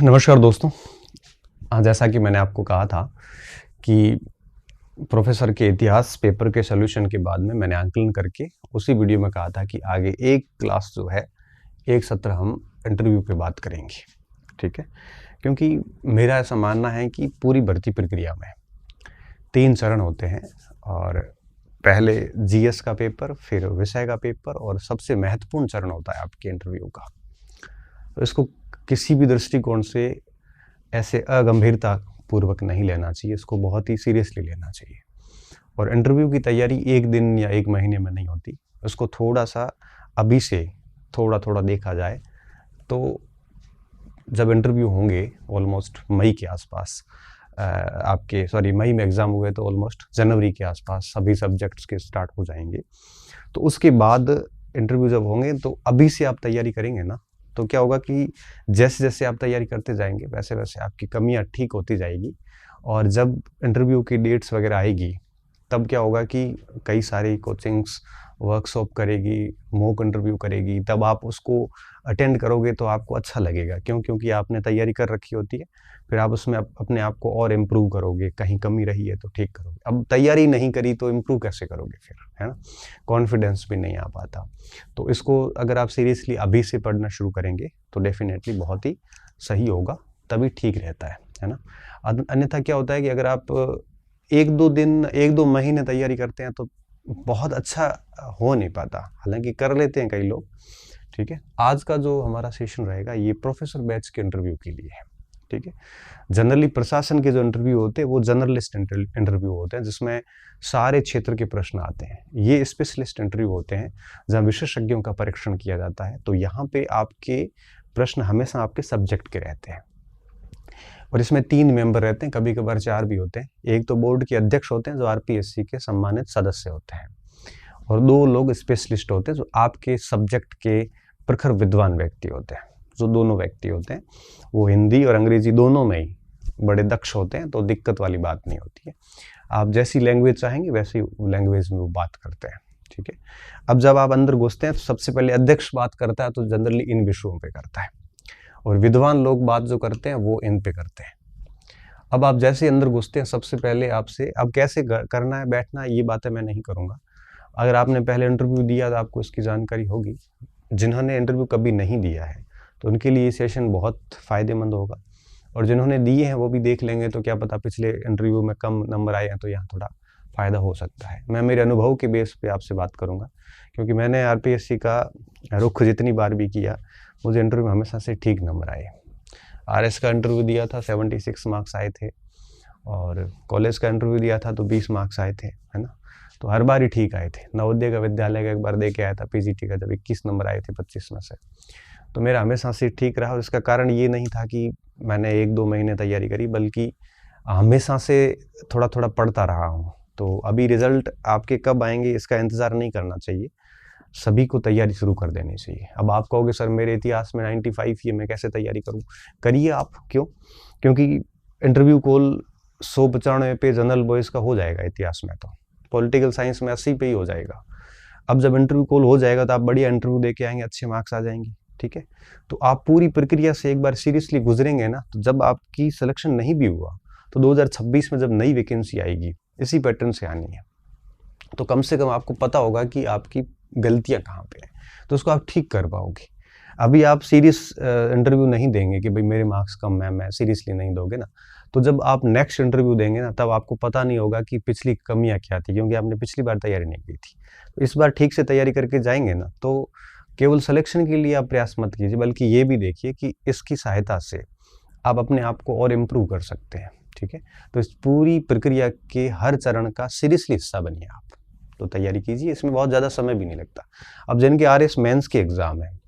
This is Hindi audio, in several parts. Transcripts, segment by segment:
नमस्कार दोस्तों। जैसा कि मैंने आपको कहा था कि प्रोफेसर के इतिहास पेपर के सॉल्यूशन के बाद में मैंने आंकलन करके उसी वीडियो में कहा था कि आगे एक क्लास जो है, एक सत्र हम इंटरव्यू पे बात करेंगे, ठीक है? क्योंकि मेरा ऐसा मानना है कि पूरी भर्ती प्रक्रिया में 3 चरण होते हैं और पहले जीएस का पेपर, फिर विषय का पेपर और सबसे महत्वपूर्ण चरण होता है आपके इंटरव्यू का। तो इसको किसी भी दृष्टिकोण से ऐसे अगंभीरता पूर्वक नहीं लेना चाहिए, इसको बहुत ही सीरियसली लेना चाहिए। और इंटरव्यू की तैयारी 1 दिन या 1 महीने में नहीं होती, उसको थोड़ा-सा अभी से थोड़ा-थोड़ा देखा जाए तो जब इंटरव्यू होंगे ऑलमोस्ट मई के आसपास, मई में एग्ज़ाम हुए तो ऑलमोस्ट जनवरी के आसपास सभी सब्जेक्ट्स के स्टार्ट हो जाएंगे। तो उसके बाद इंटरव्यू जब होंगे तो अभी से आप तैयारी करेंगे ना, तो क्या होगा कि जैसे-जैसे आप तैयारी करते जाएंगे वैसे-वैसे आपकी कमियां ठीक होती जाएगी। और जब इंटरव्यू की डेट्स वगैरह आएगी तब क्या होगा कि कई सारी कोचिंग्स वर्कशॉप करेगी, मॉक इंटरव्यू करेगी, तब आप उसको अटेंड करोगे तो आपको अच्छा लगेगा। क्योंकि आपने तैयारी कर रखी होती है, फिर आप उसमें अपने आप को और इम्प्रूव करोगे, कहीं कमी रही है तो ठीक करोगे। अब तैयारी नहीं करी तो इम्प्रूव कैसे करोगे फिर, है ना? कॉन्फिडेंस भी नहीं आ पाता। तो इसको अगर आप सीरियसली अभी से पढ़ना शुरू करेंगे तो डेफिनेटली बहुत ही सही होगा, तभी ठीक रहता है ना? अन्यथा क्या होता है कि अगर आप 1-2 दिन, 1-2 महीने तैयारी करते हैं तो बहुत अच्छा हो नहीं पाता। हालाँकि कर लेते हैं कई लोग, ठीक है? आज का जो हमारा सेशन रहेगा ये प्रोफेसर बैच के इंटरव्यू के लिए है, ठीक है? जनरली प्रशासन के जो इंटरव्यू होते हैं वो जर्नलिस्ट इंटरव्यू होते हैं, जिसमें सारे क्षेत्र के प्रश्न आते हैं। ये स्पेशलिस्ट इंटरव्यू होते हैं जहाँ विशेषज्ञों का परीक्षण किया जाता है। तो यहाँ पे आपके प्रश्न हमेशा आपके सब्जेक्ट के रहते हैं और इसमें 3 मेंबर रहते हैं, कभी कभार 4 भी होते हैं। एक तो बोर्ड के अध्यक्ष होते हैं जो आरपीएससी के सम्मानित सदस्य होते हैं और 2 लोग स्पेशलिस्ट होते हैं जो आपके सब्जेक्ट के प्रखर विद्वान व्यक्ति होते हैं। जो दोनों व्यक्ति होते हैं वो हिंदी और अंग्रेजी दोनों में ही बड़े दक्ष होते हैं, तो दिक्कत वाली बात नहीं होती है। आप जैसी लैंग्वेज चाहेंगे वैसी लैंग्वेज में वो बात करते हैं, ठीक है? अब जब आप अंदर घुसते हैं तो सबसे पहले अध्यक्ष बात करता है तो जनरली इन विषयों पे करता है और विद्वान लोग बात जो करते हैं वो इन पे करते हैं। अब आप जैसे अंदर घुसते हैं सबसे पहले आपसे अब कैसे करना है, बैठना है, ये बातें मैं नहीं करूँगा। अगर आपने पहले इंटरव्यू दिया तो आपको इसकी जानकारी होगी। जिन्होंने इंटरव्यू कभी नहीं दिया है तो उनके लिए ये सेशन बहुत फ़ायदेमंद होगा और जिन्होंने दिए हैं वो भी देख लेंगे तो क्या पता पिछले इंटरव्यू में कम नंबर आए हैं तो यहाँ थोड़ा फ़ायदा हो सकता है। मैं मेरे अनुभव के बेस पे आपसे बात करूँगा क्योंकि मैंने आरपीएससी का रुख जितनी बार भी किया मुझे इंटरव्यू में हमेशा से ठीक नंबर आए। आरएस का इंटरव्यू दिया था 76 मार्क्स आए थे और कॉलेज का इंटरव्यू दिया था तो 20 मार्क्स आए थे, है ना? तो हर बार ही ठीक आए थे। नवोदय का विद्यालय का एक बार दे के आया था पीजीटी का, जब 21 नंबर आए थे 25 में से। तो मेरा हमेशा से ठीक रहा और इसका कारण ये नहीं था कि मैंने 1-2 महीने तैयारी करी, बल्कि हमेशा से थोड़ा-थोड़ा पढ़ता रहा हूँ। तो अभी रिज़ल्ट आपके कब आएँगे इसका इंतज़ार नहीं करना चाहिए, सभी को तैयारी शुरू कर देनी चाहिए। अब आप कहोगे सर मेरे इतिहास में 95 ही है, मैं कैसे तैयारी करूँ? करिए आप। क्यों? क्योंकि इंटरव्यू कॉल 195 पे जनरल बॉयज़ का हो जाएगा इतिहास में, तो पॉलिटिकल साइंस में 80 पे ही हो जाएगा। अब जब इंटरव्यू कॉल हो जाएगा तो आप बढ़िया इंटरव्यू दे के आएँगे, अच्छे मार्क्स आ जाएंगे, ठीक है? तो आप पूरी प्रक्रिया से एक बार सीरियसली गुजरेंगे ना, तो जब आपकी सिलेक्शन नहीं भी हुआ तो 2026 में जब नई वैकेंसी आएगी इसी पैटर्न से आनी है, तो कम से कम आपको पता होगा कि आपकी गलतियां कहाँ पे हैं, तो उसको आप ठीक कर पाओगे। अभी आप सीरियस इंटरव्यू नहीं देंगे कि भाई मेरे मार्क्स कम है, मैं सीरियसली नहीं दोगे ना, तो जब आप नेक्स्ट इंटरव्यू देंगे ना तब आपको पता नहीं होगा कि पिछली कमियां क्या थी, क्योंकि आपने पिछली बार तैयारी नहीं की थी। तो इस बार ठीक से तैयारी करके जाएंगे ना तो केवल सिलेक्शन के लिए आप प्रयास मत कीजिए, बल्कि ये भी देखिए कि इसकी सहायता से आप अपने आप को और इम्प्रूव कर सकते हैं, ठीक है? तो इस पूरी प्रक्रिया के हर चरण का सीरियसली हिस्सा बनिए आप। तो तैयारी कीजिए, इसमें बहुत ज़्यादा समय भी नहीं लगता। अब जिनके आरएस मेंस के एग्ज़ाम है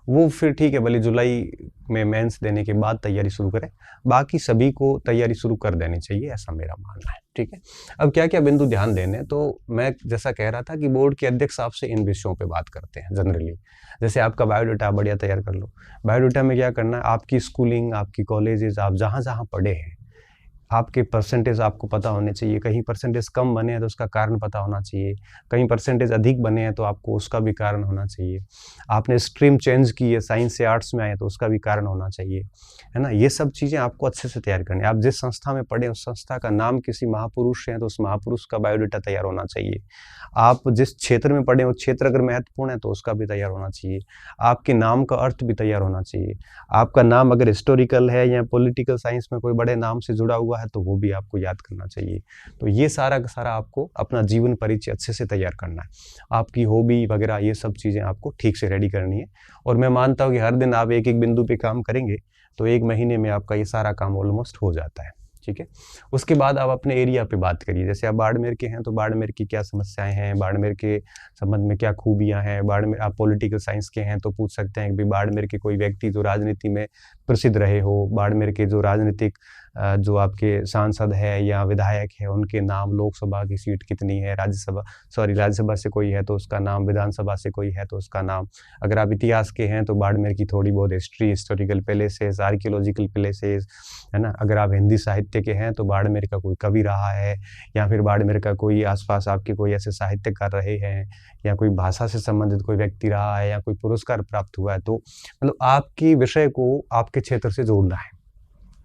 वो फिर ठीक है, भले जुलाई में मेंस देने के बाद तैयारी शुरू करें, बाकी सभी को तैयारी शुरू कर देनी चाहिए, ऐसा मेरा मानना है, ठीक है? अब क्या-क्या बिंदु ध्यान देने, तो मैं जैसा कह रहा था कि बोर्ड के अध्यक्ष आपसे इन विषयों पे बात करते हैं जनरली। जैसे आपका बायोडाटा बढ़िया तैयार कर लो। बायोडाटा में क्या करना है, आपकी स्कूलिंग, आपकी कॉलेजेस, आप जहाँ-जहाँ पढ़े हैं आपके परसेंटेज आपको पता होने चाहिए। कहीं परसेंटेज कम बने हैं तो उसका कारण पता होना चाहिए, कहीं परसेंटेज अधिक बने हैं तो आपको उसका भी कारण होना चाहिए। आपने स्ट्रीम चेंज की है, साइंस से आर्ट्स में आए तो उसका भी कारण होना चाहिए, है ना। ये सब चीज़ें आपको अच्छे से तैयार करनी है। आप जिस संस्था में पढ़े उस संस्था का नाम किसी महापुरुष से है तो उस महापुरुष का बायोडाटा तैयार होना चाहिए। आप जिस क्षेत्र में पढ़े उस क्षेत्र अगर महत्वपूर्ण है तो उसका भी तैयार होना चाहिए। आपके नाम का अर्थ भी तैयार होना चाहिए। आपका नाम अगर हिस्टोरिकल है या पॉलिटिकल साइंस में कोई बड़े नाम से जुड़ा हुआ है तो वो भी आपको याद करना चाहिए। तो ये सारा का सारा आपको अपना जीवन परिचय अच्छे से तैयार करना है। आपकी हॉबी वगैरह ये सब चीज़ें आपको ठीक से रेडी करनी है। और मैं मानता हूँ कि हर दिन आप एक एक बिंदु पे काम करेंगे तो 1 महीने में आपका ये सारा काम ऑलमोस्ट हो जाता है, ठीक है। उसके बाद आप अपने एरिया पे बात करिए। जैसे आप बाड़मेर के हैं तो बाड़मेर की क्या समस्याएं हैं, बाड़मेर के संबंध में क्या खूबियां हैं। बाड़मेर, आप पॉलिटिकल साइंस के हैं तो पूछ सकते हैं कि बाड़मेर के कोई व्यक्ति जो राजनीति में प्रसिद्ध रहे हो, बाड़मेर के जो राजनीतिक जो आपके सांसद है या विधायक है उनके नाम, लोकसभा की सीट कितनी है, राज्यसभा से कोई है तो उसका नाम, विधानसभा से कोई है तो उसका नाम। अगर आप इतिहास के हैं तो बाड़मेर की थोड़ी बहुत history, historical places, archaeological places, है ना। अगर आप हिंदी साहित्य के हैं तो बाड़मेर का कोई कवि रहा है या फिर बाड़मेर का कोई आसपास आपके कोई ऐसे साहित्यकार रहे हैं या कोई भाषा से संबंधित कोई व्यक्ति रहा है या कोई पुरस्कार प्राप्त हुआ है, तो मतलब आपकी विषय को आपके क्षेत्र से जोड़ना है।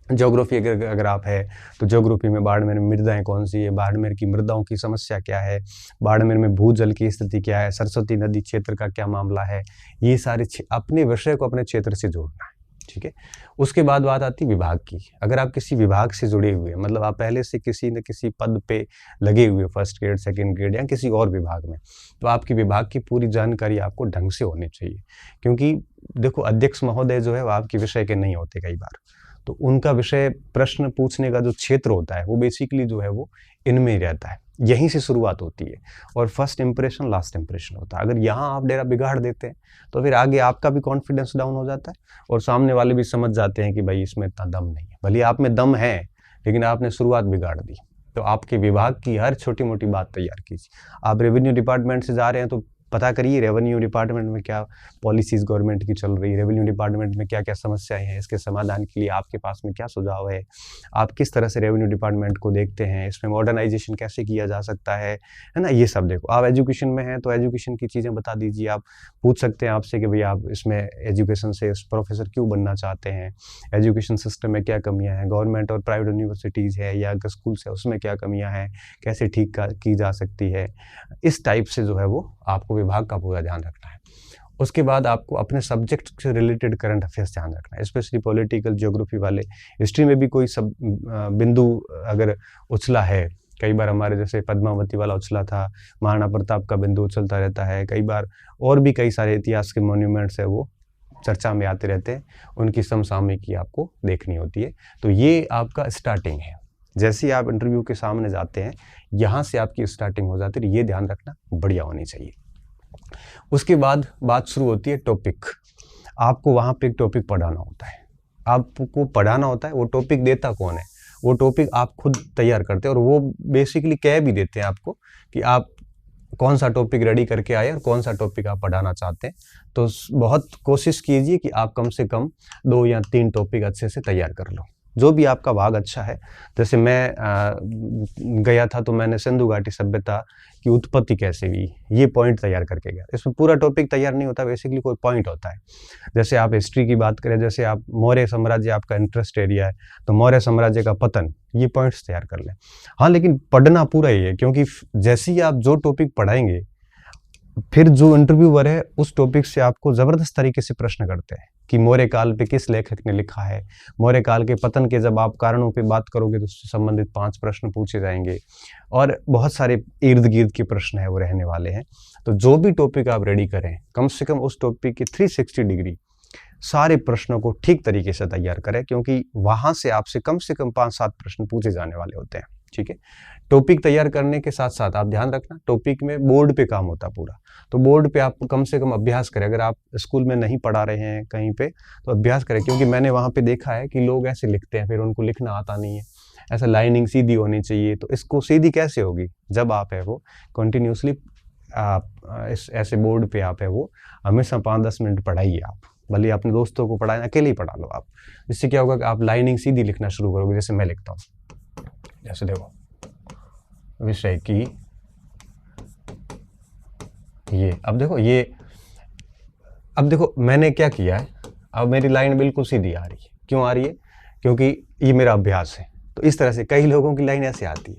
ज्योग्राफी अगर आप है तो ज्योग्राफी में बाड़मेर में मृदाएं कौन सी है, बाड़मेर की मृदाओं की समस्या क्या है, बाड़मेर में भूजल की स्थिति क्या है, सरस्वती नदी क्षेत्र का क्या मामला है। ये सारे अपने विषय को अपने क्षेत्र से जोड़ना है, ठीक है। उसके बाद बात आती है विभाग की। अगर आप किसी विभाग से जुड़े हुए, मतलब आप पहले से किसी न किसी पद पे लगे हुए, फर्स्ट ग्रेड, सेकंड ग्रेड या किसी और विभाग में, तो आपकी विभाग की पूरी जानकारी आपको ढंग से होनी चाहिए। क्योंकि देखो, अध्यक्ष महोदय जो है वो आपके विषय के नहीं होते कई बार, तो उनका विषय प्रश्न पूछने का जो क्षेत्र होता है वो बेसिकली जो है वो इनमें ही रहता है। यहीं से शुरुआत होती है और फर्स्ट इंप्रेशन लास्ट इंप्रेशन होता है। अगर यहाँ आप डेरा बिगाड़ देते हैं तो फिर आगे आपका भी कॉन्फिडेंस डाउन हो जाता है और सामने वाले भी समझ जाते हैं कि भाई इसमें इतना दम नहीं है। भले आप में दम है लेकिन आपने शुरुआत बिगाड़ दी। तो आपके विभाग की हर छोटी मोटी बात तैयार कीजिए। आप रेवेन्यू डिपार्टमेंट से जा रहे हैं तो पता करिए रेवेन्यू डिपार्टमेंट में क्या पॉलिसीज गवर्नमेंट की चल रही है, रेवेन्यू डिपार्टमेंट में क्या क्या समस्याएं हैं, इसके समाधान के लिए आपके पास में क्या सुझाव है, आप किस तरह से रेवेन्यू डिपार्टमेंट को देखते हैं, इसमें मॉडर्नाइजेशन कैसे किया जा सकता है ना। ये सब देखो। आप एजुकेशन में हैं तो एजुकेशन की चीज़ें बता दीजिए। आप पूछ सकते हैं आपसे कि भाई आप इसमें एजुकेशन से प्रोफेसर क्यों बनना चाहते हैं, एजुकेशन सिस्टम में क्या कमियाँ हैं, गवर्नमेंट और प्राइवेट यूनिवर्सिटीज़ है या स्कूल्स है उसमें क्या कमियाँ हैं, कैसे ठीक की जा सकती है। इस टाइप से जो है वो आपको विभाग का पूरा ध्यान रखना है। उसके बाद आपको अपने सब्जेक्ट से रिलेटेड करंट अफेयर्स ध्यान रखना है, स्पेशली पॉलिटिकल, ज्योग्राफी वाले। हिस्ट्री में भी कोई सब बिंदु अगर उछला है, कई बार हमारे जैसे पद्मावती वाला उछला था, महाराणा प्रताप का बिंदु उछलता रहता है कई बार, और भी कई सारे इतिहास के मॉन्यूमेंट्स है वो चर्चा में आते रहते हैं, उनकी समसामयिकी आपको देखनी होती है। तो ये आपका स्टार्टिंग है। जैसे ही आप इंटरव्यू के सामने जाते हैं यहाँ से आपकी स्टार्टिंग हो जाती है। ये ध्यान रखना बढ़िया होनी चाहिए। उसके बाद बात शुरू होती है टॉपिक। आपको वहाँ पे एक टॉपिक पढ़ाना होता है, आपको पढ़ाना होता है। वो टॉपिक देता कौन है, वो टॉपिक आप खुद तैयार करते हैं और वो बेसिकली कह भी देते हैं आपको कि आप कौन सा टॉपिक रेडी करके आए और कौन सा टॉपिक आप पढ़ाना चाहते हैं। तो बहुत कोशिश कीजिए कि आप कम से कम 2 या 3 टॉपिक अच्छे से तैयार कर लो, जो भी आपका भाग अच्छा है। जैसे मैं गया था तो मैंने सिंधु घाटी सभ्यता की उत्पत्ति कैसे हुई ये पॉइंट तैयार करके गया। इसमें पूरा टॉपिक तैयार नहीं होता, बेसिकली कोई पॉइंट होता है। जैसे आप हिस्ट्री की बात करें, जैसे आप मौर्य साम्राज्य आपका इंटरेस्ट एरिया है तो मौर्य साम्राज्य का पतन, ये पॉइंट्स तैयार कर लें। हाँ, लेकिन पढ़ना पूरा ही है, क्योंकि जैसे ही आप जो टॉपिक पढ़ाएंगे फिर जो इंटरव्यूअर है उस टॉपिक से आपको ज़बरदस्त तरीके से प्रश्न करते हैं कि मौर्य काल पे किस लेखक ने लिखा है। मौर्य काल के पतन के जब आप कारणों पे बात करोगे तो उससे संबंधित 5 प्रश्न पूछे जाएंगे और बहुत सारे इर्द गिर्द के प्रश्न है वो रहने वाले हैं। तो जो भी टॉपिक आप रेडी करें, कम से कम उस टॉपिक की 360 डिग्री सारे प्रश्नों को ठीक तरीके से तैयार करें, क्योंकि वहां से आपसे कम से कम 5-7 प्रश्न पूछे जाने वाले होते हैं। ठीक है। टॉपिक तैयार करने के साथ साथ आप ध्यान रखना, टॉपिक में बोर्ड पे काम होता है पूरा, तो बोर्ड पे आप कम से कम अभ्यास करें। अगर आप स्कूल में नहीं पढ़ा रहे हैं कहीं पे तो अभ्यास करें, क्योंकि मैंने वहाँ पे देखा है कि लोग ऐसे लिखते हैं फिर उनको लिखना आता नहीं है। ऐसा लाइनिंग सीधी होनी चाहिए, तो इसको सीधी कैसे होगी जब आप है वो कंटिन्यूसली आप इस ऐसे बोर्ड पे आप है वो हमेशा 5-10 मिनट पढ़ाइए। आप भले अपने दोस्तों को पढ़ाएं, अकेले ही पढ़ा लो आप। इससे क्या होगा कि आप लाइनिंग सीधी लिखना शुरू करोगे, जैसे मैं लिखता हूँ। जैसे देखो विषय की ये, अब देखो मैंने क्या किया है, अब मेरी लाइन बिल्कुल सीधी आ रही है। क्यों आ रही है? क्योंकि ये मेरा अभ्यास है। तो इस तरह से कई लोगों की लाइन ऐसे आती है,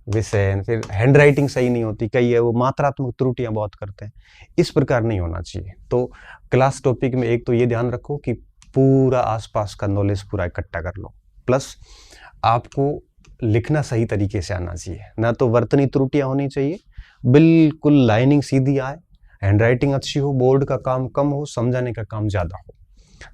विषय, फिर हैंड राइटिंग सही नहीं होती, कई है वो मात्रात्मक त्रुटियां बहुत करते हैं। इस प्रकार नहीं होना चाहिए। तो क्लास टॉपिक में एक तो ये ध्यान रखो कि पूरा आसपास का नॉलेज पूरा इकट्ठा कर लो, प्लस आपको लिखना सही तरीके से आना चाहिए, ना तो वर्तनी त्रुटियां होनी चाहिए, बिल्कुल लाइनिंग सीधी आए, हैंड राइटिंग अच्छी हो, बोर्ड का काम कम हो, समझाने का काम ज़्यादा हो।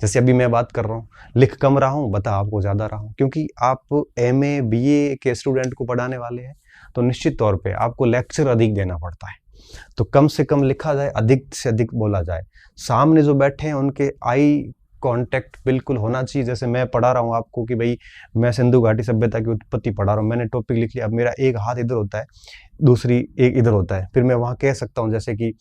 जैसे अभी मैं बात कर रहा हूँ, लिख कम रहा हूँ, बता आपको ज़्यादा रहा हूँ, क्योंकि आप MA BA के स्टूडेंट को पढ़ाने वाले हैं, तो निश्चित तौर पे आपको लेक्चर अधिक देना पड़ता है। तो कम से कम लिखा जाए, अधिक से अधिक बोला जाए। सामने जो बैठे हैं उनके आई कांटेक्ट बिल्कुल होना चाहिए। जैसे मैं पढ़ा रहा हूँ आपको कि भाई मैं सिंधु घाटी सभ्यता की उत्पत्ति पढ़ा रहा हूँ, मैंने टॉपिक लिख लिया, अब मेरा एक हाथ इधर होता है, दूसरी एक इधर होता है, फिर मैं वहाँ कह सकता हूँ जैसे कि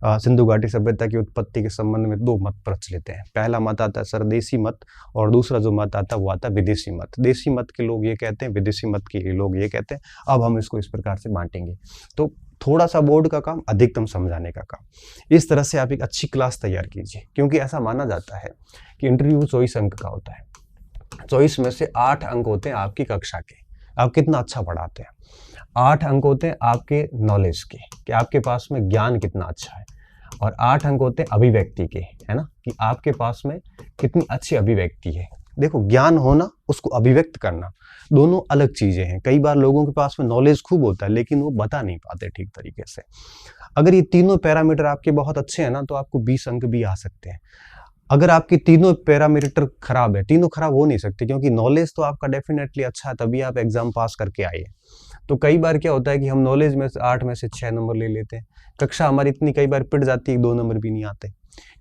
सिंधु घाटी सभ्यता की उत्पत्ति के संबंध में 2 मत प्रचलित हैं। पहला मत आता है सरदेशी मत, और दूसरा जो मत आता है वो आता है विदेशी मत। देशी मत के लोग ये कहते हैं, विदेशी मत के लोग ये कहते हैं। अब हम इसको इस प्रकार से बांटेंगे। तो थोड़ा सा बोर्ड का काम, अधिकतम समझाने का काम। इस तरह से आप एक अच्छी क्लास तैयार कीजिए, क्योंकि ऐसा माना जाता है कि इंटरव्यू 24 अंक का होता है। 24 में से 8 अंक होते हैं आपकी कक्षा के, आप कितना अच्छा पढ़ाते हैं। 8 अंक होते हैं आपके नॉलेज के, कि आपके पास में ज्ञान कितना अच्छा है, और 8 अंक होते हैं अभिव्यक्ति के, है ना, कि आपके पास में कितनी अच्छी अभिव्यक्ति है। देखो, ज्ञान होना, उसको अभिव्यक्त करना, दोनों अलग चीजें हैं। कई बार लोगों के पास में नॉलेज खूब होता है, लेकिन वो बता नहीं पाते ठीक तरीके से। अगर ये तीनों पैरामीटर आपके बहुत अच्छे हैं ना, तो आपको 20 अंक भी आ सकते हैं। अगर आपके तीनों पैरामीटर खराब है, तीनों खराब हो नहीं सकते, क्योंकि नॉलेज तो आपका डेफिनेटली अच्छा है, तभी आप एग्जाम पास करके आए हैं। तो कई बार क्या होता है कि हम नॉलेज में 8 में से 6 नंबर ले लेते हैं, कक्षा हमारी इतनी कई बार पिट जाती है, 2 नंबर भी नहीं आते।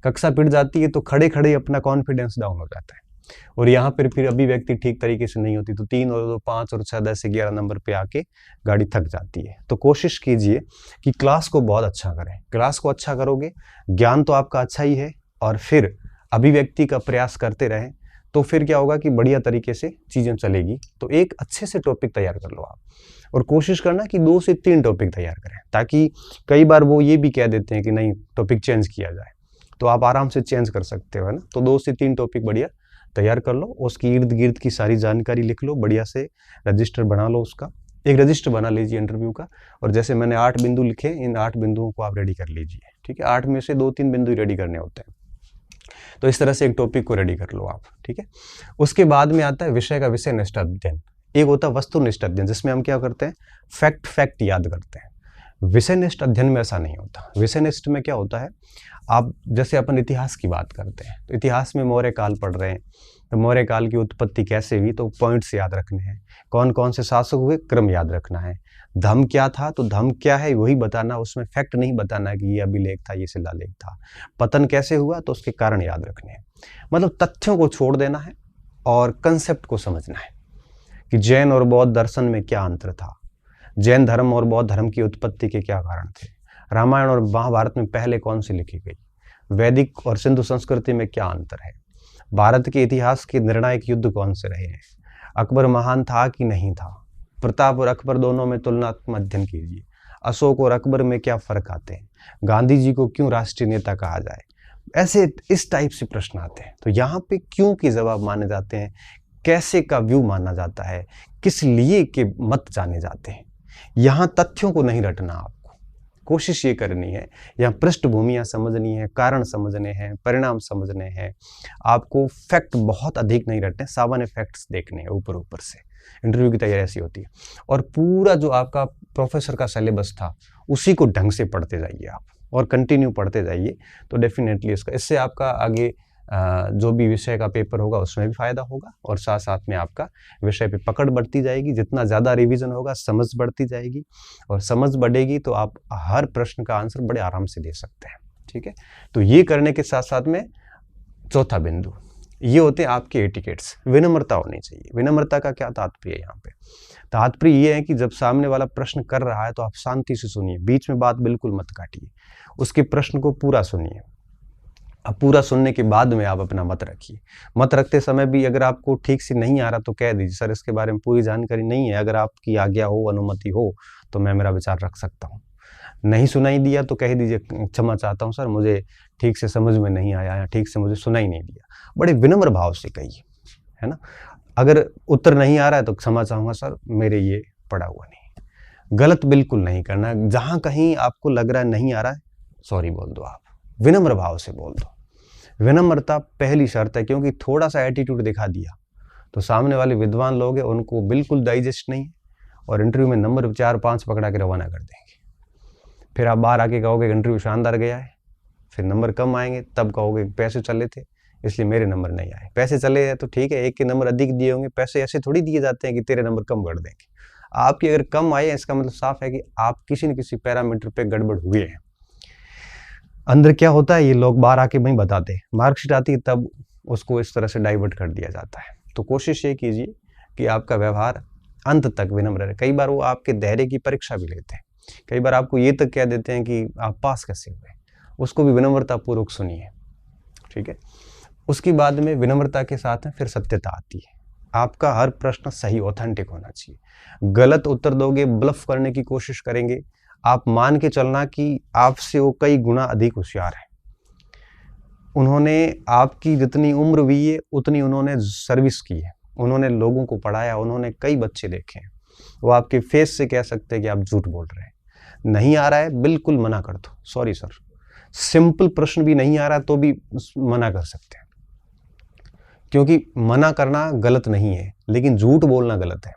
कक्षा पिट जाती है तो खड़े खड़े अपना कॉन्फिडेंस डाउन हो जाता है, और यहाँ पर फिर अभिव्यक्ति ठीक तरीके से नहीं होती, तो 3 और 2 5 और 6 10 11 नंबर पे आके गाड़ी थक जाती है। तो कोशिश कीजिए कि क्लास को बहुत अच्छा करें। क्लास को अच्छा करोगे, ज्ञान तो आपका अच्छा ही है, और फिर अभिव्यक्ति का प्रयास करते रहें, तो फिर क्या होगा कि बढ़िया तरीके से चीज़ें चलेगी। तो एक अच्छे से टॉपिक तैयार कर लो आप, और कोशिश करना कि 2 से 3 टॉपिक तैयार करें, ताकि कई बार वो ये भी कह देते हैं कि नहीं टॉपिक चेंज किया जाए, तो आप आराम से चेंज कर सकते हो, है ना। तो 2 से 3 टॉपिक बढ़िया तैयार कर लो, उसकी इर्द गिर्द की सारी जानकारी लिख लो, बढ़िया से रजिस्टर बना लो, उसका एक रजिस्टर बना लीजिए इंटरव्यू का। और जैसे मैंने 8 बिंदु लिखे, इन 8 बिंदुओं को आप रेडी कर लीजिए, ठीक है। 8 में से 2-3 बिंदु रेडी करने होते हैं, तो इस तरह से एक टॉपिक को रेडी कर लो आप, ठीक है। उसके बाद में आता है विषय का विषयनिष्ठ अध्ययन। एक होता है वस्तुनिष्ठ अध्ययन, जिसमें हम क्या करते हैं, फैक्ट याद करते हैं। विषयनिष्ठ अध्ययन में ऐसा नहीं होता। विषयनिष्ठ में क्या होता है, आप जैसे अपन इतिहास की बात करते हैं, तो इतिहास में मौर्य काल पढ़ रहे हैं, तो मौर्य काल की उत्पत्ति कैसे हुई, तो पॉइंट्स याद रखने हैं। कौन कौन से शासक हुए, क्रम याद रखना है। धम्म क्या था, तो धम्म क्या है वही बताना, उसमें फैक्ट नहीं बताना कि ये अभिलेख था, ये शिलालेख था। पतन कैसे हुआ, तो उसके कारण याद रखने हैं। मतलब तथ्यों को छोड़ देना है और कंसेप्ट को समझना है कि जैन और बौद्ध दर्शन में क्या अंतर था, जैन धर्म और बौद्ध धर्म की उत्पत्ति के क्या कारण थे, रामायण और महाभारत में पहले कौन सी लिखी गई, वैदिक और सिंधु संस्कृति में क्या अंतर है, भारत के इतिहास के निर्णायक युद्ध कौन से रहे हैं, अकबर महान था कि नहीं था, प्रताप और अकबर दोनों में तुलनात्मक अध्ययन कीजिए, अशोक और अकबर में क्या फर्क आते हैं, गांधी जी को क्यों राष्ट्रीय नेता कहा जाए। ऐसे इस टाइप से प्रश्न आते हैं। तो यहाँ पे क्यों के जवाब माने जाते हैं, कैसे का व्यू माना जाता है, किस लिए के मत जाने जाते हैं। यहाँ तथ्यों को नहीं रटना, आपको कोशिश ये करनी है, यहाँ पृष्ठभूमियाँ समझनी है, कारण समझने हैं, परिणाम समझने हैं। आपको फैक्ट बहुत अधिक नहीं रटने, सामान्य फैक्ट्स देखने हैं ऊपर ऊपर से। इंटरव्यू की तैयारी ऐसी होती है। और पूरा जो आपका प्रोफेसर का सिलेबस था उसी को ढंग से पढ़ते जाइए आप, और कंटिन्यू पढ़ते जाइए, तो डेफिनेटली इससे आपका आगे जो भी विषय का पेपर होगा उसमें भी फायदा होगा, और साथ साथ में आपका विषय पे पकड़ बढ़ती जाएगी। जितना ज़्यादा रिवीजन होगा, समझ बढ़ती जाएगी, और समझ बढ़ेगी तो आप हर प्रश्न का आंसर बड़े आराम से दे सकते हैं, ठीक है। तो ये करने के साथ साथ में चौथा बिंदु, ये होते हैं आपके एटिकेट्स। विनम्रता होनी चाहिए। विनम्रता का क्या तात्पर्य है यहाँ पे, तात्पर्य ये है कि जब सामने वाला प्रश्न कर रहा है तो आप शांति से सुनिए, बीच में बात बिल्कुल मत काटिए, उसके प्रश्न को पूरा सुनिए, अब पूरा सुनने के बाद में आप अपना मत रखिए। मत रखते समय भी अगर आपको ठीक से नहीं आ रहा तो कह दीजिए सर इसके बारे में पूरी जानकारी नहीं है, अगर आपकी आज्ञा हो, अनुमति हो तो मैं मेरा विचार रख सकता हूँ। नहीं सुनाई दिया तो कह दीजिए क्षमा चाहता हूँ सर, मुझे ठीक से समझ में नहीं आया या ठीक से मुझे सुनाई नहीं दिया। बड़े विनम्र भाव से कहिए, है ना। अगर उत्तर नहीं आ रहा है तो क्षमा चाहूँगा सर, मेरे ये पड़ा हुआ नहीं। गलत बिल्कुल नहीं करना। जहाँ कहीं आपको लग रहा है नहीं आ रहा है, सॉरी बोल दो, आप विनम्र भाव से बोल दो। विनम्रता पहली शर्त है, क्योंकि थोड़ा सा एटीट्यूड दिखा दिया तो सामने वाले विद्वान लोग हैं उनको बिल्कुल डाइजेस्ट नहीं, और इंटरव्यू में नंबर 4-5 पकड़ा के रवाना कर देंगे। फिर आप बाहर आके कहोगे इंटरव्यू शानदार गया है, फिर नंबर कम आएंगे, तब कहोगे पैसे चले थे इसलिए मेरे नंबर नहीं आए। पैसे चले हैं तो ठीक है, एक के नंबर अधिक दिए होंगे, पैसे ऐसे थोड़ी दिए जाते हैं कि तेरे नंबर कम कर देंगे। आपके अगर कम आए इसका मतलब साफ है कि आप किसी न किसी पैरामीटर पे गड़बड़ हुए हैं। अंदर क्या होता है ये लोग बाहर आके वहीं बताते हैं, मार्कशीट आती है तब उसको इस तरह से डाइवर्ट कर दिया जाता है। तो कोशिश ये कीजिए कि आपका व्यवहार अंत तक विनम्र रहे। कई बार वो आपके धैर्य की परीक्षा भी लेते हैं, कई बार आपको ये तक कह देते हैं कि आप पास कैसे हुए, उसको भी विनम्रतापूर्वक सुनिए, ठीक है। उसके बाद में विनम्रता के साथ में फिर सत्यता आती है। आपका हर प्रश्न सही ऑथेंटिक होना चाहिए। गलत उत्तर दोगे, ब्लफ करने की कोशिश करेंगे, आप मान के चलना कि आपसे वो कई गुना अधिक होशियार है। उन्होंने आपकी जितनी उम्र हुई है उतनी उन्होंने सर्विस की है, उन्होंने लोगों को पढ़ाया, उन्होंने कई बच्चे देखे हैं। वो आपके फेस से कह सकते हैं कि आप झूठ बोल रहे हैं। नहीं आ रहा है बिल्कुल मना कर दो, सॉरी सर। सिंपल प्रश्न भी नहीं आ रहा तो भी मना कर सकते हैं, क्योंकि मना करना गलत नहीं है लेकिन झूठ बोलना गलत है।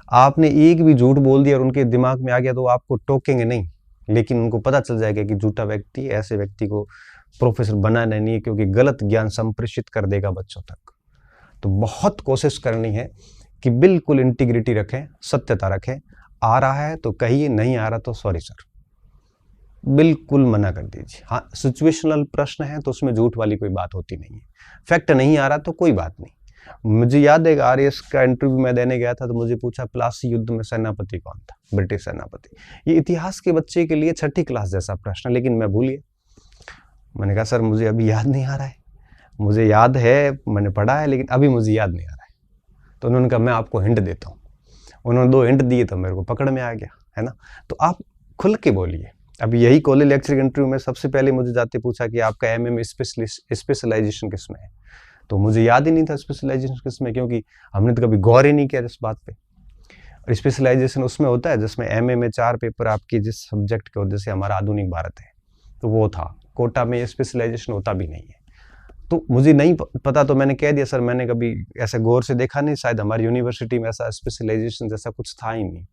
आपने एक भी झूठ बोल दिया और उनके दिमाग में आ गया तो आपको टोकेंगे नहीं, लेकिन उनको पता चल जाएगा कि झूठा व्यक्ति, ऐसे व्यक्ति को प्रोफेसर बनाना नहीं है, क्योंकि गलत ज्ञान संप्रेषित कर देगा बच्चों तक। तो बहुत कोशिश करनी है कि बिल्कुल इंटीग्रिटी रखें, सत्यता रखें। आ रहा है तो कहिए, नहीं आ रहा तो सॉरी सर, बिल्कुल मना कर दीजिए। हाँ, सिचुएशनल प्रश्न है तो उसमें झूठ वाली कोई बात होती नहीं है। फैक्ट नहीं आ रहा तो कोई बात नहीं। मुझे याद है आरएएस का इंटरव्यू मैं देने गया था तो मुझे पूछा प्लासी युद्ध में सेनापति कौन था, ब्रिटिश सेनापति। ये इतिहास के बच्चे के लिए 6ठी क्लास जैसा प्रश्न, लेकिन मैं भूल गया। मैंने कहा सर मुझे अभी याद नहीं आ रहा है, मुझे याद है मैंने पढ़ा है लेकिन अभी मुझे याद नहीं आ रहा है। तो उन्होंने कहा मैं आपको हिंट देता हूँ। उन्होंने 2 हिंट दिए तो मेरे को पकड़ में आ गया, है ना। तो आप खुल के बोलिए। अभी यही कॉलेज लेक्चर इंटरव्यू में सबसे पहले मुझे जाते पूछा कि आपका एमए में स्पेशलाइजेशन किस में है, तो मुझे याद ही नहीं था स्पेशलाइजेशन किस में, क्योंकि हमने तो कभी गौर ही नहीं किया इस बात पे। और स्पेशलाइजेशन उसमें होता है जिसमें एमए में 4 पेपर आपके जिस सब्जेक्ट के, जैसे हमारा आधुनिक भारत है तो वो था। कोटा में स्पेशलाइजेशन होता भी नहीं है। तो मुझे नहीं पता तो मैंने कह दिया सर मैंने कभी ऐसे गौर से देखा नहीं, शायद हमारी यूनिवर्सिटी में ऐसा स्पेशलाइजेशन जैसा कुछ था ही नहीं।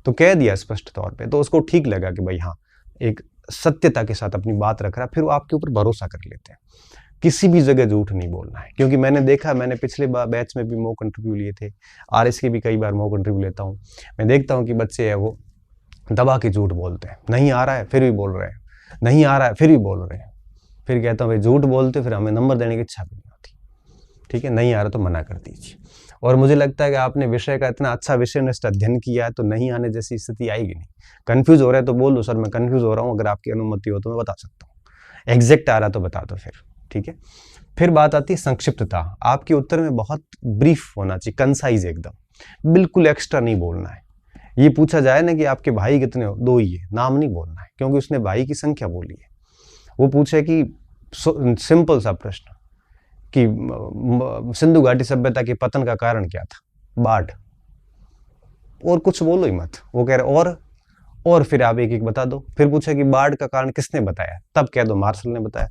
तो कह दिया स्पष्ट तौर पे, तो उसको ठीक लगा कि भाई हाँ एक सत्यता के साथ अपनी बात रख रहा है, फिर वो आपके ऊपर भरोसा कर लेते हैं। किसी भी जगह झूठ नहीं बोलना है, क्योंकि मैंने देखा, मैंने पिछले बैच में भी मॉक इंटरव्यू लिए थे, आरएस के भी कई बार मॉक इंटरव्यू लेता हूँ। मैं देखता हूँ कि बच्चे हैं वो दबा के झूठ बोलते हैं। नहीं आ रहा है फिर भी बोल रहे हैं, नहीं आ रहा है फिर भी बोल रहे हैं। फिर कहता हूँ भाई झूठ बोलते फिर हमें नंबर देने की इच्छा भी नहीं होती, ठीक है। नहीं आ रहा तो मना कर दीजिए। और मुझे लगता है कि आपने विषय का इतना अच्छा विषयनिष्ठ अध्ययन किया है तो नहीं आने जैसी स्थिति आएगी नहीं। कंफ्यूज हो रहा है तो बोल दो सर मैं कंफ्यूज हो रहा हूँ, अगर आपकी अनुमति हो तो मैं बता सकता हूँ। एग्जैक्ट आ रहा तो बता दो फिर, ठीक है। फिर बात आती है संक्षिप्तता। आपके उत्तर में बहुत ब्रीफ होना चाहिए, कंसाइज एकदम, बिल्कुल एक्स्ट्रा नहीं बोलना है। ये पूछा जाए ना कि आपके भाई कितने हो, 2 ही है, नाम नहीं बोलना है, क्योंकि उसने भाई की संख्या बोली है। वो पूछे कि सिंपल सा प्रश्न कि सिंधु घाटी सभ्यता के पतन का कारण क्या था, बाढ़, और कुछ बोलो ही मत। वो कह रहे और फिर आप एक एक बता दो। फिर पूछा कि बाढ़ का कारण किसने बताया, तब कह दो मार्शल ने बताया।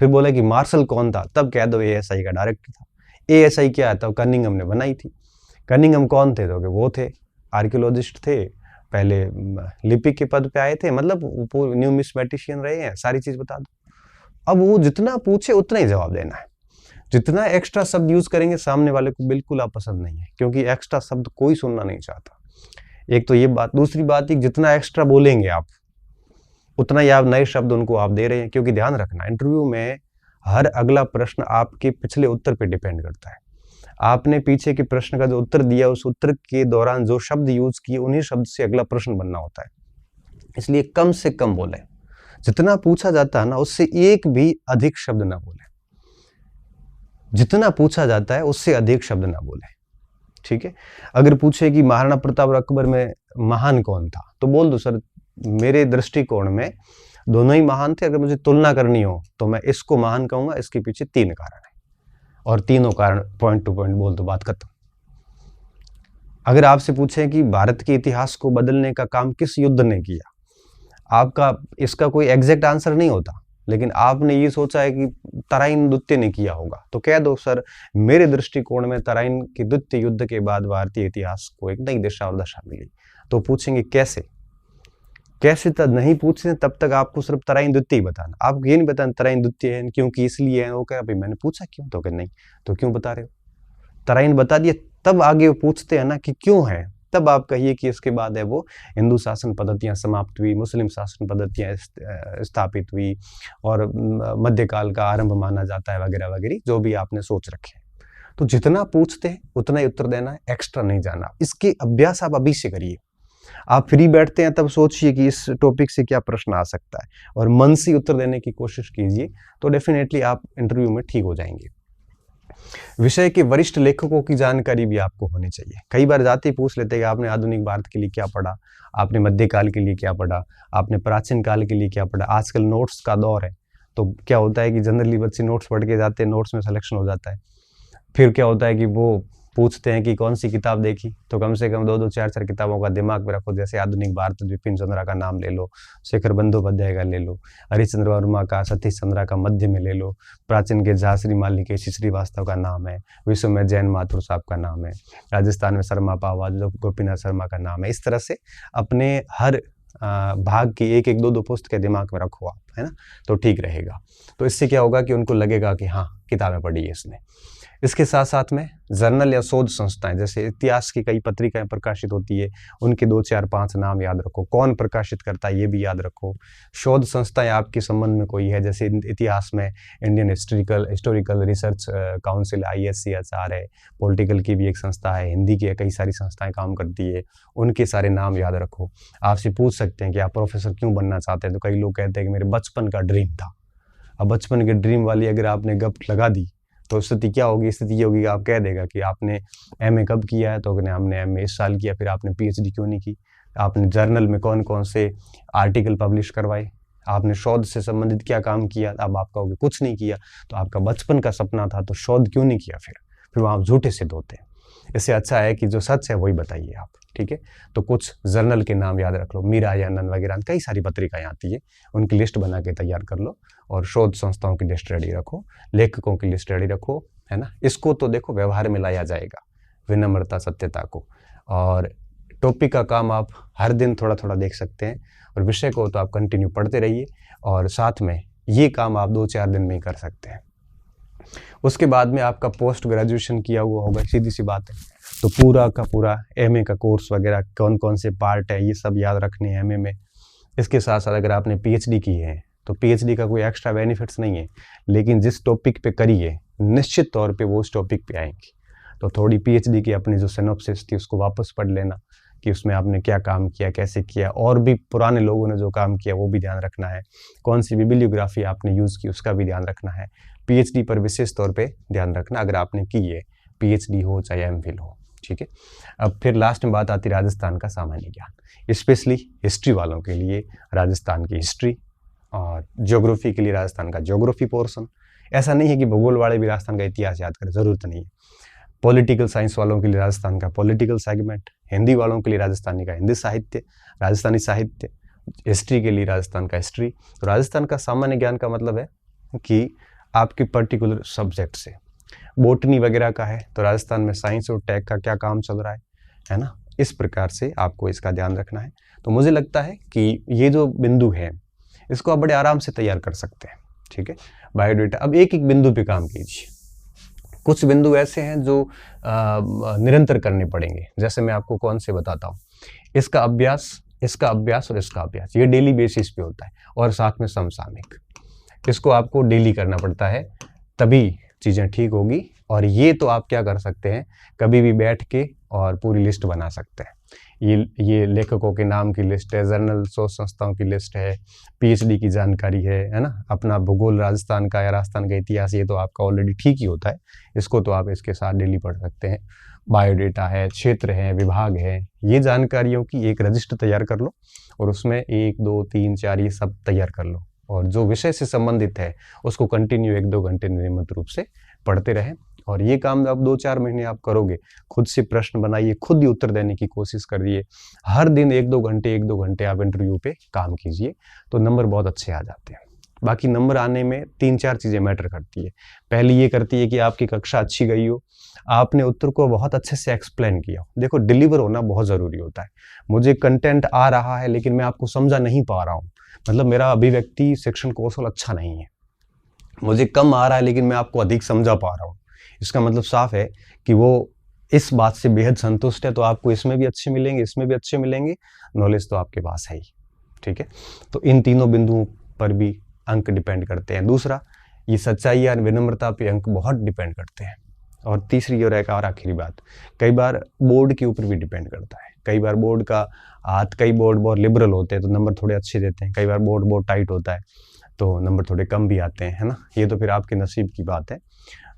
फिर बोला कि मार्शल कौन था, तब कह दो एएसआई का डायरेक्टर था। एएसआई क्या है, तब कनिंघम ने बनाई थी। कनिंघम कौन थे, तो वो थे आर्कियोलॉजिस्ट थे, पहले लिपिक के पद पे आए थे, मतलब न्यूमिस्मेटिशियन रहे हैं। सारी चीज बता दो। अब वो जितना पूछे उतना ही जवाब देना है। जितना एक्स्ट्रा शब्द यूज करेंगे सामने वाले को बिल्कुल आप पसंद नहीं है, क्योंकि एक्स्ट्रा शब्द कोई सुनना नहीं चाहता। एक तो ये बात, दूसरी बात कि जितना एक्स्ट्रा बोलेंगे आप उतना ही आप नए शब्द उनको आप दे रहे हैं। क्योंकि ध्यान रखना इंटरव्यू में हर अगला प्रश्न आपके पिछले उत्तर पे डिपेंड करता है। आपने पीछे के प्रश्न का जो उत्तर दिया उस उत्तर के दौरान जो शब्द यूज किए उन्हीं शब्द से अगला प्रश्न बनना होता है। इसलिए कम से कम बोलें, जितना पूछा जाता है ना उससे एक भी अधिक शब्द ना बोले, जितना पूछा जाता है उससे अधिक शब्द ना बोले, ठीक है। अगर पूछे कि महाराणा प्रताप और अकबर में महान कौन था, तो बोल दो सर मेरे दृष्टिकोण में दोनों ही महान थे, अगर मुझे तुलना करनी हो तो मैं इसको महान कहूंगा, इसके पीछे 3 कारण है, और तीनों कारण पॉइंट टू पॉइंट बोल दो, बात खत्म। अगर आपसे पूछे कि भारत के इतिहास को बदलने का काम किस युद्ध ने किया, आपका इसका कोई एग्जैक्ट आंसर नहीं होता, लेकिन आपने ये सोचा है कि तराइन द्वितीय ने किया होगा, तो कह दो सर मेरे दृष्टिकोण में तराइन के द्वितीय युद्ध के बाद भारतीय इतिहास को एक नई दिशा और दशा मिली। तो पूछेंगे कैसे, कैसे तक नहीं पूछते तब तक आपको सिर्फ तराइन द्वितीय बताना, आपको ये नहीं बताना तराइन द्वितीय है क्योंकि इसलिए है। वो कह भाई मैंने पूछा क्यों, तो कह नहीं, तो क्यों बता रहे हो, तराइन बता दिया, तब आगे वो पूछते हैं ना कि क्यों है, तब आप कहिए कि इसके बाद है वो हिंदू शासन पद्धतियां समाप्त हुई, मुस्लिम शासन पद्धतियां स्थापित हुई और मध्यकाल का आरंभ माना जाता है वगैरह वगैरह, जो भी आपने सोच रखे। तो जितना पूछते हैं उतना ही उत्तर देना है, एक्स्ट्रा नहीं जाना। इसके अभ्यास आप अभी से करिए। आप फ्री बैठते हैं तब सोचिए कि इस टॉपिक से क्या प्रश्न आ सकता है और मन से उत्तर देने की कोशिश कीजिए, तो डेफिनेटली आप इंटरव्यू में ठीक हो जाएंगे। विषय के वरिष्ठ लेखकों की जानकारी भी आपको होनी चाहिए। कई बार जाते ही पूछ लेते हैं कि आपने आधुनिक भारत के लिए क्या पढ़ा, आपने मध्यकाल के लिए क्या पढ़ा, आपने प्राचीन काल के लिए क्या पढ़ा। आजकल नोट्स का दौर है, तो क्या होता है कि जनरली बच्चे नोट्स पढ़ के जाते हैं, नोट्स में सिलेक्शन हो जाता है। फिर क्या होता है कि वो पूछते हैं कि कौन सी किताब देखी, तो कम से कम 2-2, 4-4 किताबों का दिमाग में रखो। जैसे आधुनिक भारत विपिन चंद्रा का नाम ले लो, शेखर बंदोपाध्याय का ले लो, हरिश्चंद्र वर्मा का, सतीश चंद्रा का मध्य में ले लो, प्राचीन के झांसी मालिकेशी श्रीवास्तव का नाम है, विश्व में जैन माथुर साहब का नाम है, राजस्थान में शर्मा पावा गोपीनाथ शर्मा का नाम है। इस तरह से अपने हर भाग की 1-1, 2-2 पुस्तकें दिमाग में रखो आप, है ना, तो ठीक रहेगा। तो इससे क्या होगा कि उनको लगेगा कि हाँ किताबें पढ़ी है इसने। इसके साथ साथ में जर्नल या शोध संस्थाएं, जैसे इतिहास की कई पत्रिकाएं प्रकाशित होती है, उनके 2, 4, 5 नाम याद रखो, कौन प्रकाशित करता है ये भी याद रखो। शोध संस्थाएं आपके संबंध में कोई है, जैसे इतिहास में Indian historical research council ISCHR है, पॉलिटिकल की भी एक संस्था है, हिंदी की कई सारी संस्थाएं काम करती है, उनके सारे नाम याद रखो। आपसे पूछ सकते हैं कि आप प्रोफेसर क्यों बनना चाहते हैं, तो कई लोग कहते हैं कि मेरे बचपन का ड्रीम था। अब बचपन के ड्रीम वाली अगर आपने गप लगा दी तो स्थिति क्या होगी, स्थिति ये होगी कि आप कह देगा कि आपने MA कब किया है, तो हमने MA इस साल किया, फिर आपने PhD क्यों नहीं की, आपने जर्नल में कौन कौन से आर्टिकल पब्लिश करवाए, आपने शोध से संबंधित क्या काम किया। अब आप कहोगे कुछ नहीं किया, तो आपका बचपन का सपना था तो शोध क्यों नहीं किया, फिर वहाँ आप झूठे सिद्ध होते हैं। इससे अच्छा है कि जो सच है वही बताइए आप, ठीक है। तो कुछ जर्नल के नाम याद रख लो, मीरा या आनंद वगैरह कई सारी पत्रिकाएं आती है, उनकी लिस्ट बना के तैयार कर लो, और शोध संस्थाओं की लिस्ट रेडी रखो, लेखकों की लिस्ट रेडी रखो, है ना। इसको तो देखो व्यवहार में लाया जाएगा, विनम्रता, सत्यता को। और टॉपिक का काम आप हर दिन थोड़ा थोड़ा देख सकते हैं, और विषय को तो आप कंटिन्यू पढ़ते रहिए, और साथ में ये काम आप 2-4 दिन में ही कर सकते हैं। उसके बाद में आपका पोस्ट ग्रेजुएशन किया हुआ होगा, सीधी सी बात है, तो पूरा का पूरा MA का कोर्स वगैरह कौन कौन से पार्ट है ये सब याद रखने हैं MA में। इसके साथ साथ अगर आपने PhD की है तो PhD का कोई एक्स्ट्रा बेनिफिट्स नहीं है, लेकिन जिस टॉपिक पे करिए निश्चित तौर पे वो उस टॉपिक पे आएंगे। तो थोड़ी PhD की अपनी जो सिनॉप्सिस थी उसको वापस पढ़ लेना कि उसमें आपने क्या काम किया, कैसे किया, और भी पुराने लोगों ने जो काम किया वो भी ध्यान रखना है, कौन सी बिब्लियोग्राफी आपने यूज़ की उसका भी ध्यान रखना है। PhD पर विशेष तौर पे ध्यान रखना अगर आपने की है, PhD हो चाहे MPhil हो, ठीक है। अब फिर लास्ट में बात आती है राजस्थान का सामान्य ज्ञान, स्पेशली हिस्ट्री वालों के लिए राजस्थान की हिस्ट्री, और ज्योग्राफी के लिए राजस्थान का ज्योग्राफी पोर्शन। ऐसा नहीं है कि भूगोल वाले भी राजस्थान का इतिहास याद करें, ज़रूरत नहीं है। पॉलिटिकल साइंस वालों के लिए राजस्थान का पॉलिटिकल सेगमेंट, हिंदी वालों के लिए राजस्थानी का हिंदी साहित्य, राजस्थानी साहित्य, हिस्ट्री के लिए राजस्थान का हिस्ट्री। तो राजस्थान का सामान्य ज्ञान का मतलब है कि आपके पर्टिकुलर सब्जेक्ट से, बोटनी वगैरह का है तो राजस्थान में साइंस और टेक का क्या काम चल रहा है ना, इस प्रकार से आपको इसका ध्यान रखना है। तो मुझे लगता है कि ये जो बिंदु है इसको आप बड़े आराम से तैयार कर सकते हैं, ठीक है। बायोडेटा, अब एक एक बिंदु पे काम कीजिए। कुछ बिंदु ऐसे हैं जो निरंतर करने पड़ेंगे, जैसे मैं आपको कौन से बताता हूँ, इसका अभ्यास, इसका अभ्यास और इसका अभ्यास, ये डेली बेसिस पे होता है, और साथ में समसामयिक, इसको आपको डेली करना पड़ता है, तभी चीज़ें ठीक होगी। और ये तो आप क्या कर सकते हैं, कभी भी बैठ के और पूरी लिस्ट बना सकते हैं। ये लेखकों के नाम की लिस्ट है, जर्नल शोध संस्थाओं की लिस्ट है, पीएचडी की जानकारी है ना, अपना भूगोल राजस्थान का या राजस्थान का इतिहास, ये तो आपका ऑलरेडी ठीक ही होता है, इसको तो आप इसके साथ डेली पढ़ सकते हैं। बायोडेटा है, क्षेत्र है, विभाग है, ये जानकारियों की एक रजिस्टर तैयार कर लो और उसमें 1, 2, 3, 4 ये सब तैयार कर लो, और जो विषय से संबंधित है उसको कंटिन्यू 1-2 घंटे नियमित रूप से पढ़ते रहें। और ये काम अब 2-4 महीने आप करोगे, खुद से प्रश्न बनाइए, खुद ही उत्तर देने की कोशिश करिए, हर दिन 1-2 घंटे आप इंटरव्यू पे काम कीजिए, तो नंबर बहुत अच्छे आ जाते हैं। बाकी नंबर आने में 3-4 चीज़ें मैटर करती है। पहली ये करती है कि आपकी कक्षा अच्छी गई हो, आपने उत्तर को बहुत अच्छे से एक्सप्लेन किया हो। देखो, डिलीवर होना बहुत ज़रूरी होता है। मुझे कंटेंट आ रहा है लेकिन मैं आपको समझा नहीं पा रहा हूँ, मतलब मेरा अभिव्यक्ति शिक्षण कौशल अच्छा नहीं है। मुझे कम आ रहा है लेकिन मैं आपको अधिक समझा पा रहा हूँ, इसका मतलब साफ है कि वो इस बात से बेहद संतुष्ट है, तो आपको इसमें भी अच्छे मिलेंगे, इसमें भी अच्छे मिलेंगे, नॉलेज तो आपके पास है ही, ठीक है। तो इन तीनों बिंदुओं पर भी अंक डिपेंड करते हैं। दूसरा, ये सच्चाई या विनम्रता पे अंक बहुत डिपेंड करते हैं। और तीसरी और एक और आखिरी बात, कई बार बोर्ड के ऊपर भी डिपेंड करता है। कई बार बोर्ड का हाथ, कई बोर्ड बहुत लिबरल होते हैं तो नंबर थोड़े अच्छे देते हैं, कई बार बोर्ड बहुत टाइट होता है तो नंबर थोड़े कम भी आते हैं, है ना। ये तो फिर आपके नसीब की बात है।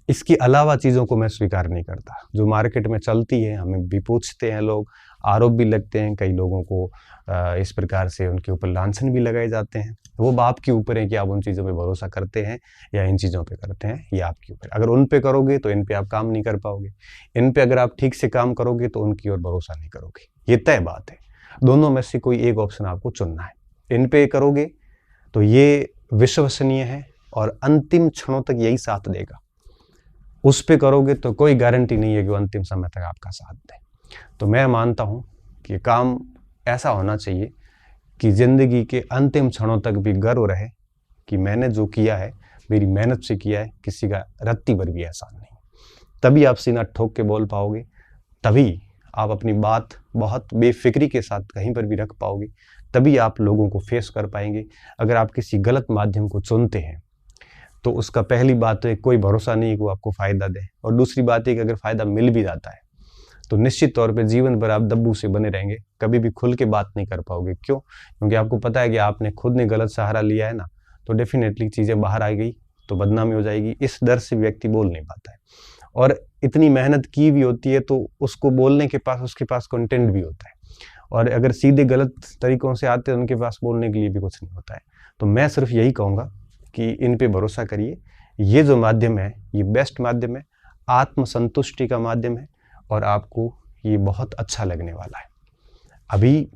इसके अलावा चीज़ों को मैं स्वीकार नहीं करता, जो मार्केट में चलती है, हमें भी पूछते हैं लोग, आरोप भी लगते हैं, कई लोगों को इस प्रकार से उनके ऊपर लांछन भी लगाए जाते हैं। वो बाप के ऊपर है कि आप उन चीज़ों पे भरोसा करते हैं या इन चीज़ों पे करते हैं, ये आपके ऊपर। अगर उन पे करोगे तो इन पे आप काम नहीं कर पाओगे, इन पे अगर आप ठीक से काम करोगे तो उनकी ओर भरोसा नहीं करोगे, ये तय बात है। दोनों में से कोई एक ऑप्शन आपको चुनना है। इन पे करोगे तो ये विश्वसनीय है और अंतिम क्षणों तक यही साथ देगा, उस पे करोगे तो कोई गारंटी नहीं है कि वो अंतिम समय तक आपका साथ दे। तो मैं मानता हूँ कि काम ऐसा होना चाहिए कि ज़िंदगी के अंतिम क्षणों तक भी गर्व रहे कि मैंने जो किया है मेरी मेहनत से किया है, किसी का रत्ती भर भी एहसान नहीं। तभी आप सीना ठोक के बोल पाओगे, तभी आप अपनी बात बहुत बेफिक्री के साथ कहीं पर भी रख पाओगे, तभी आप लोगों को फेस कर पाएंगे। अगर आप किसी गलत माध्यम को चुनते हैं तो उसका पहली बात तो कोई भरोसा नहीं है कि वो आपको फ़ायदा दे, और दूसरी बात है कि अगर फ़ायदा मिल भी जाता है तो निश्चित तौर पे जीवन भर आप दब्बू से बने रहेंगे, कभी भी खुल के बात नहीं कर पाओगे। क्यों? क्योंकि आपको पता है कि आपने खुद ने गलत सहारा लिया है ना, तो डेफिनेटली चीज़ें बाहर आ गई तो बदनामी हो जाएगी। इस डर से व्यक्ति बोल नहीं पाता है, और इतनी मेहनत की भी होती है तो उसको बोलने के पास उसके पास कंटेंट भी होता है, और अगर सीधे गलत तरीकों से आते हैं उनके पास बोलने के लिए भी कुछ नहीं होता है। तो मैं सिर्फ यही कहूँगा कि इन पे भरोसा करिए। ये जो माध्यम है ये बेस्ट माध्यम है, आत्मसंतुष्टि का माध्यम है, और आपको ये बहुत अच्छा लगने वाला है। अभी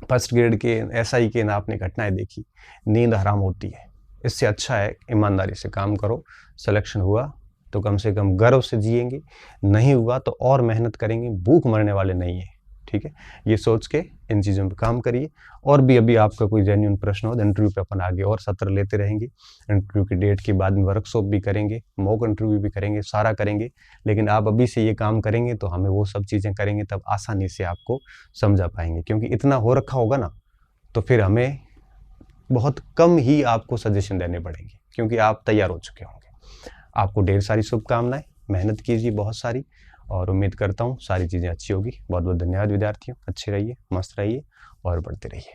फर्स्ट ग्रेड के एसआई के ना आपने घटनाएं देखी, नींद हराम होती है। इससे अच्छा है ईमानदारी से काम करो, सिलेक्शन हुआ तो कम से कम गर्व से जिएंगे, नहीं हुआ तो और मेहनत करेंगे, भूख मरने वाले नहीं है, ठीक है। ये सोच के इन चीज़ों पे काम करिए। और भी अभी आपका कोई जेन्युइन प्रश्न हो तो इंटरव्यू पे अपन आगे और सत्र लेते रहेंगे। इंटरव्यू की डेट के बाद में वर्कशॉप भी करेंगे, मॉक इंटरव्यू भी करेंगे, सारा करेंगे। लेकिन आप अभी से ये काम करेंगे तो हमें वो सब चीज़ें करेंगे तब आसानी से आपको समझा पाएंगे, क्योंकि इतना हो रखा होगा ना तो फिर हमें बहुत कम ही आपको सजेशन देने पड़ेंगे, क्योंकि आप तैयार हो चुके होंगे। आपको ढेर सारी शुभकामनाएं, मेहनत कीजिए बहुत सारी, और उम्मीद करता हूँ सारी चीज़ें अच्छी होगी। बहुत बहुत धन्यवाद विद्यार्थियों, अच्छे रहिए, मस्त रहिए और बढ़ते रहिए।